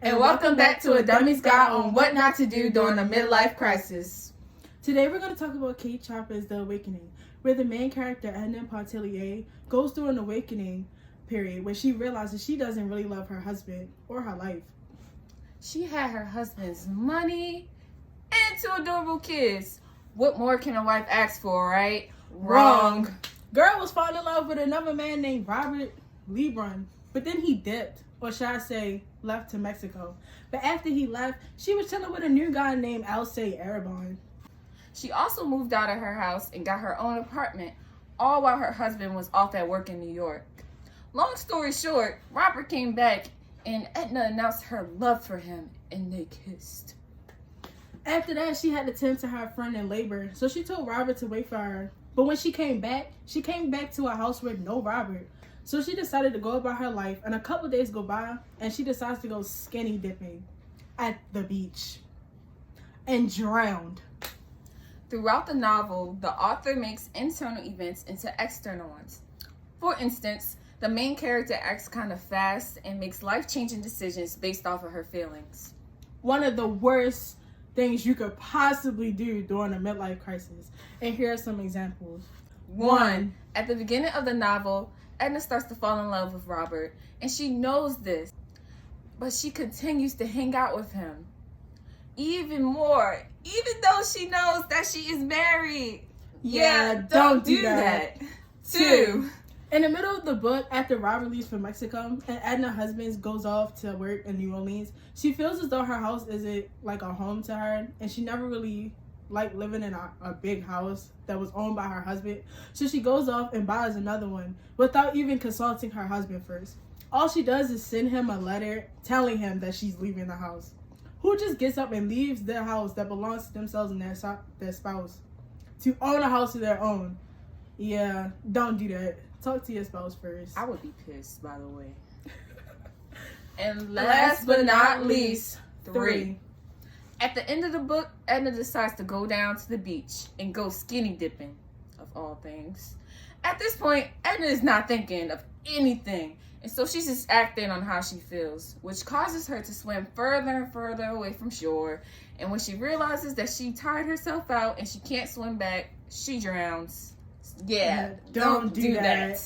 And welcome back to A Dummy's Guide on What Not to Do During a Midlife Crisis. Today we're going to talk about Kate Chopper's The Awakening, where the main character, Edna Pontellier, goes through an awakening period where she realizes she doesn't really love her husband or her life. She had her husband's money and two adorable kids. What more can a wife ask for, right? Wrong. Girl was falling in love with another man named Robert Lebrun, but then he dipped, or should I say, left to Mexico. But after he left, she was chilling with a new guy named Alcé Arabon. She also moved out of her house and got her own apartment, all while her husband was off at work in New York. Long story short, Robert came back and Edna announced her love for him and they kissed. After that, she had to tend to her friend in labor, so she told Robert to wait for her. But when she came back to a house with no Robert. So she decided to go about her life, and a couple days go by, and she decides to go skinny dipping at the beach and drowned. Throughout the novel, the author makes internal events into external ones. For instance, the main character acts kind of fast and makes life-changing decisions based off of her feelings. One of the worst things you could possibly do during a midlife crisis. And here are some examples. 1. At the beginning of the novel, Edna starts to fall in love with Robert, and she knows this, but she continues to hang out with him. Even more, even though she knows that she is married. Yeah, don't do that. 2. In the middle of the book, after Robert leaves for Mexico and Edna's husband goes off to work in New Orleans, she feels as though her house isn't like a home to her, and she never really liked living in a big house that was owned by her husband. So she goes off and buys another one without even consulting her husband first. All she does is send him a letter telling him that she's leaving the house. Who just gets up and leaves their house that belongs to themselves and their spouse to own a house of their own? Yeah, don't do that. Talk to your spouse first. I would be pissed, by the way. And last but not least, 3. At the end of the book, Edna decides to go down to the beach and go skinny dipping, of all things. At this point, Edna is not thinking of anything, and so she's just acting on how she feels, which causes her to swim further and further away from shore. And when she realizes that she tired herself out and she can't swim back, she drowns. Yeah, don't do that.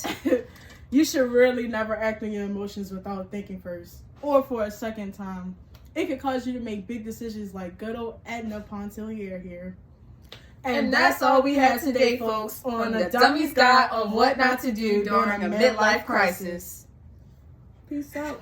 You should really never act on your emotions without thinking first, or for a second time. It could cause you to make big decisions like good old Edna Pontellier here. And that's all we had today, folks, on the Dummy's Guide on What Not to Do During a Midlife Crisis. Peace out.